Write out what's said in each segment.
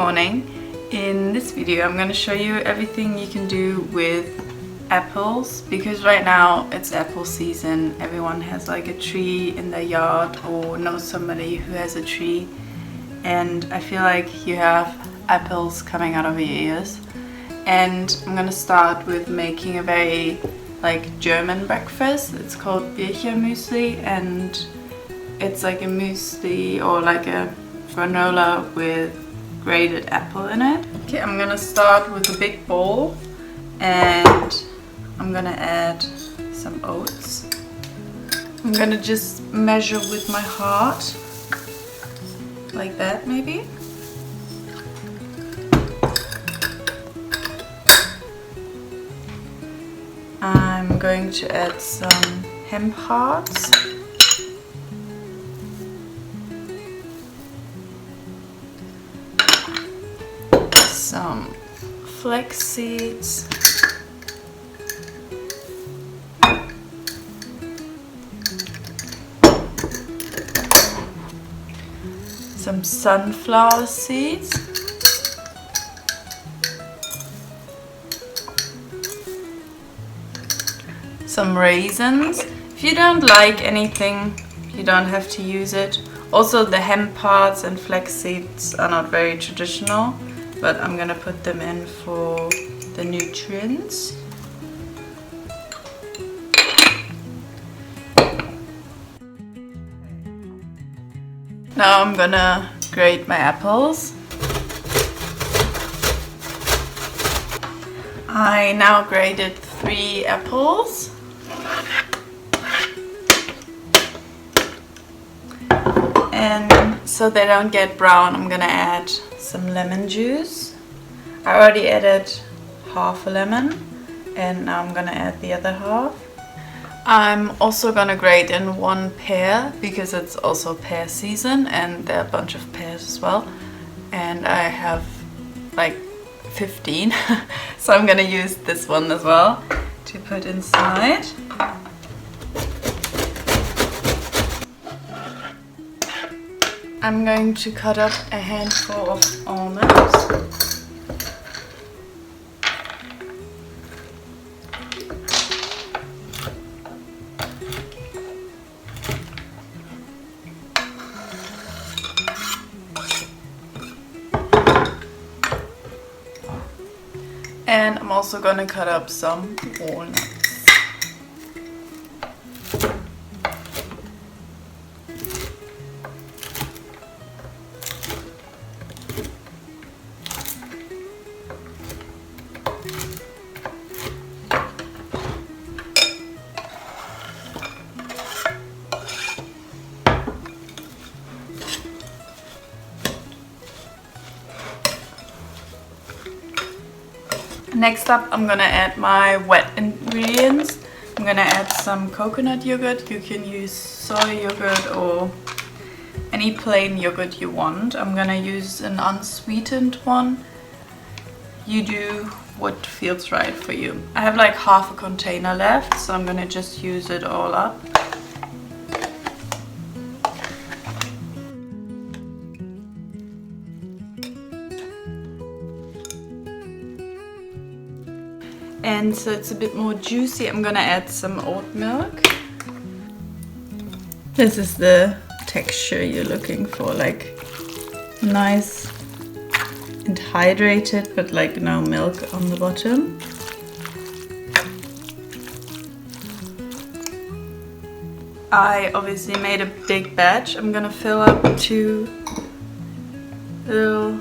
morning. In this video I'm going to show you everything you can do with apples, because right now it's apple season. Everyone has like a tree in their yard or knows somebody who has a tree, and I feel like you have apples coming out of your ears. And I'm going to start with making a very like German breakfast. It's called Pear muesli, and it's like a muesli or like a granola with grated apple in it. Okay, I'm gonna start with a big bowl and I'm gonna add some oats. I'm gonna just measure with my heart, like that maybe. I'm going to add some hemp hearts. Some flax seeds, some sunflower seeds, some raisins. If you don't like anything, you don't have to use it. Also, the hemp hearts and flax seeds are not very traditional, but I'm gonna put them in for the nutrients. Now I'm gonna grate my apples. I now grated 3 apples. And so they don't get brown, I'm gonna add some lemon juice. I already added half a lemon and now I'm gonna add the other half. I'm also gonna grate in 1 pear because it's also pear season and there are a bunch of pears as well. And I have like 15, so I'm gonna use this one as well to put inside. I'm going to cut up a handful of almonds. And I'm also going to cut up some walnuts. Next up, I'm gonna add my wet ingredients. I'm gonna add some coconut yogurt. You can use soy yogurt or any plain yogurt you want. I'm gonna use an unsweetened one. You do what feels right for you. I have like half a container left, so I'm gonna just use it all up. And so it's a bit more juicy, I'm gonna add some oat milk. This is the texture you're looking for, like nice and hydrated, but like no milk on the bottom. I obviously made a big batch. I'm gonna fill up 2 little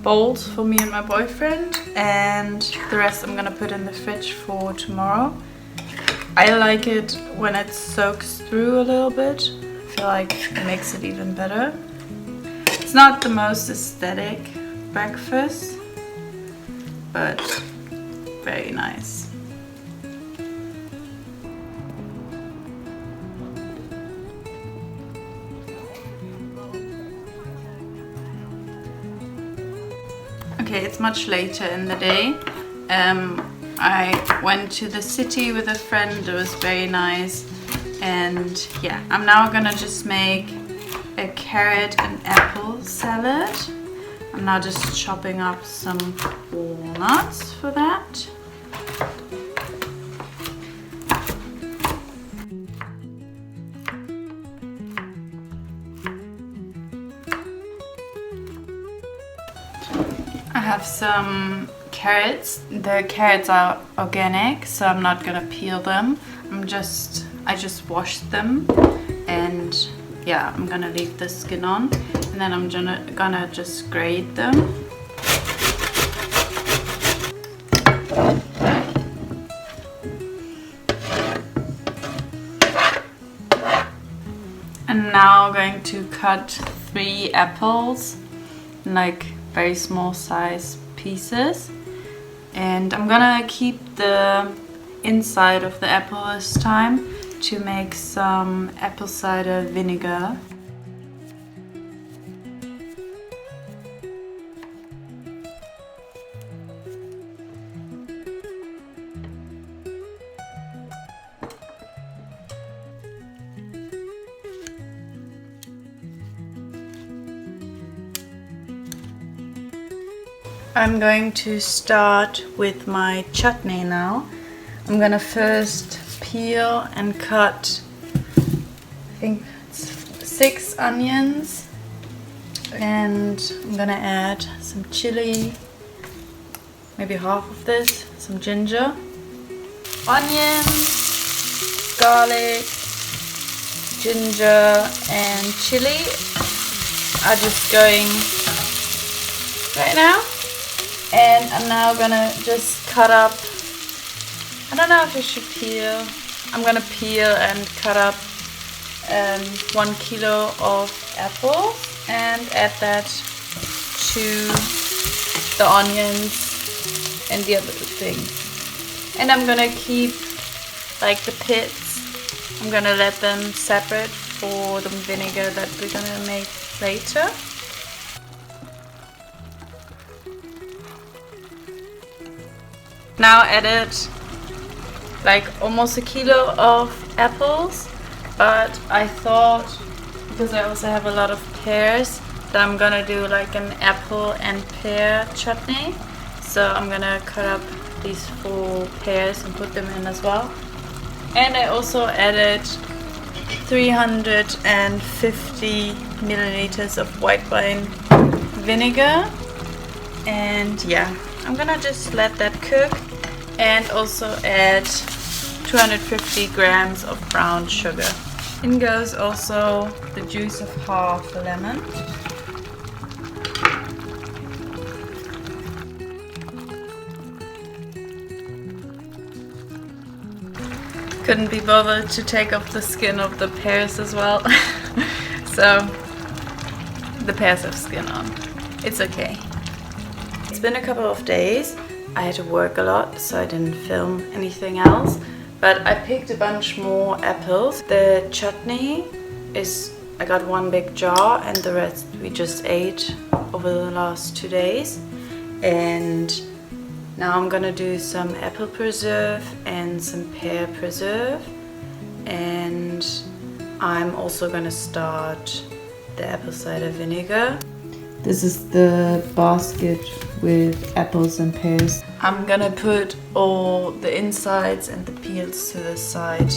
bowls for me and my boyfriend, and the rest I'm gonna put in the fridge for tomorrow. I like it when it soaks through a little bit. I feel like it makes it even better. It's not the most aesthetic breakfast, but very nice. Okay, it's much later in the day. I went to the city with a friend. It was very nice. And yeah, I'm now gonna just make a carrot and apple salad. I'm now just chopping up some walnuts for that. I have some carrots. The carrots are organic, so I'm not gonna peel them. I just washed them, and yeah, I'm gonna leave the skin on, and then I'm gonna just grate them. And now I'm going to cut 3 apples in like very small size pieces, and I'm gonna keep the inside of the apple this time to make some apple cider vinegar. I'm going to start with my chutney now. I'm gonna first peel and cut, I think it's 6 onions, and I'm gonna add some chili, maybe half of this, some ginger, onions, garlic, ginger and chili are just going right now. And I'm now gonna just cut up, I don't know if I should peel. I'm gonna peel and cut up 1 kilo of apples and add that to the onions and the other things. And I'm gonna keep like the pits, I'm gonna let them separate for the vinegar that we're gonna make later. Now added like almost 1 kilo of apples, but I thought, because I also have a lot of pears, that I'm gonna do like an apple and pear chutney. So I'm gonna cut up these 4 pears and put them in as well. And I also added 350 milliliters of white wine vinegar. And yeah, I'm gonna just let that cook, and also add 250 grams of brown sugar. In goes also the juice of half a lemon. Couldn't be bothered to take off the skin of the pears as well. So the pears have skin on. It's okay. It's been a couple of days. I had to work a lot, so I didn't film anything else. But I picked a bunch more apples. The chutney is, I got 1 big jar, and the rest we just ate over the last 2 days. And now I'm gonna do some apple preserve and some pear preserve. And I'm also gonna start the apple cider vinegar. This is the basket with apples and pears. I'm gonna put all the insides and the peels to the side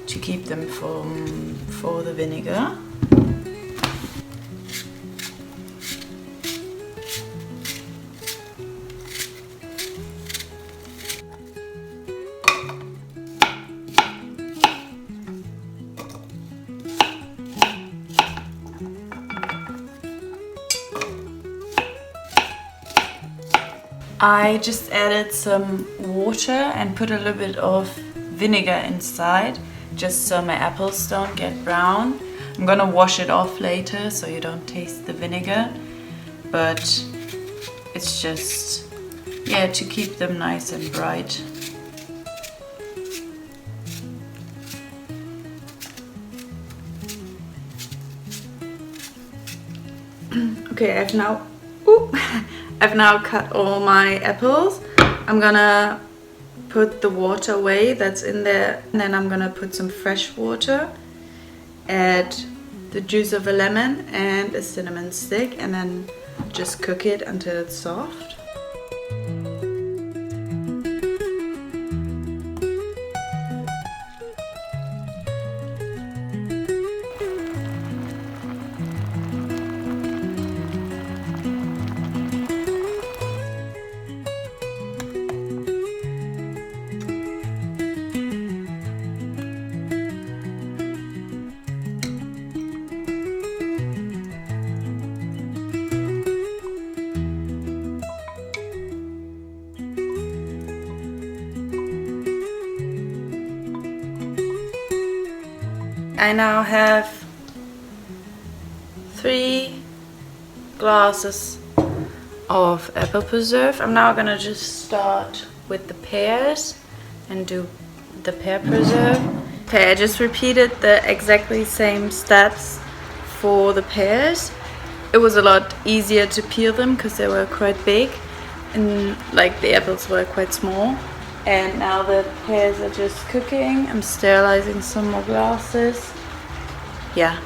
to keep them for the vinegar. I just added some water and put a little bit of vinegar inside, just so my apples don't get brown. I'm gonna wash it off later so you don't taste the vinegar, but it's just, yeah, to keep them nice and bright. Okay, I've now cut all my apples. I'm gonna put the water away that's in there, and then I'm gonna put some fresh water, add the juice of a lemon and a cinnamon stick, and then just cook it until it's soft. I now have 3 glasses of apple preserve. I'm now gonna just start with the pears and do the pear preserve. Okay, I just repeated the exactly same steps for the pears. It was a lot easier to peel them because they were quite big and like the apples were quite small. And now the pears are just cooking. I'm sterilizing some more glasses. Yeah.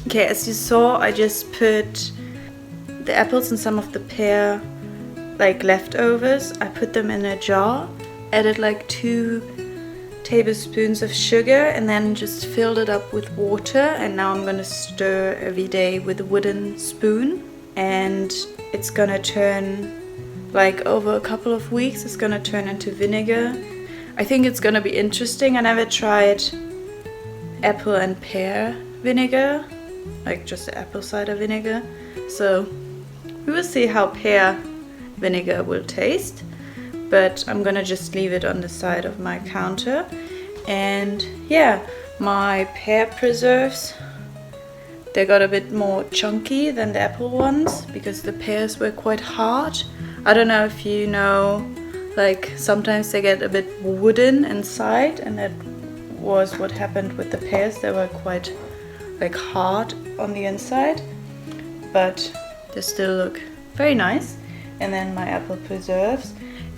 Okay, as you saw, I just put the apples and some of the pear like leftovers. I put them in a jar, added like 2 tablespoons of sugar and then just filled it up with water, and now I'm gonna stir every day with a wooden spoon, and it's gonna turn, like over a couple of weeks, it's gonna turn into vinegar. I think it's gonna be interesting. I never tried apple and pear vinegar, like just the apple cider vinegar, so we will see how pear vinegar will taste, but I'm gonna just leave it on the side of my counter. And yeah, my pear preserves, they got a bit more chunky than the apple ones because the pears were quite hard. I don't know if you know, like sometimes they get a bit wooden inside, and that was what happened with the pears. They were quite like hard on the inside, but they still look very nice. And then my apple preserves,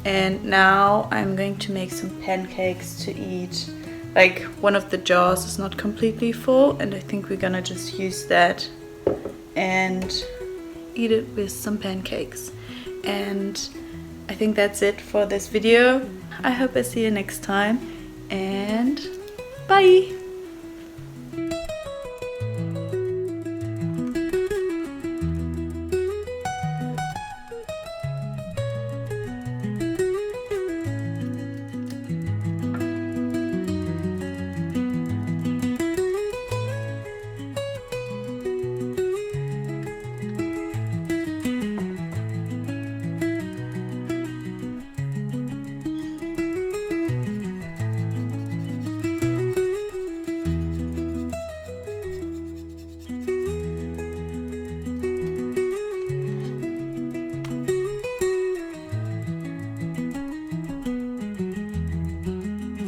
and now I'm going to make some pancakes to eat. Like one of the jars is not completely full, and I think we're gonna just use that and eat it with some pancakes. And I think that's it for this video. I hope I see you next time, and bye!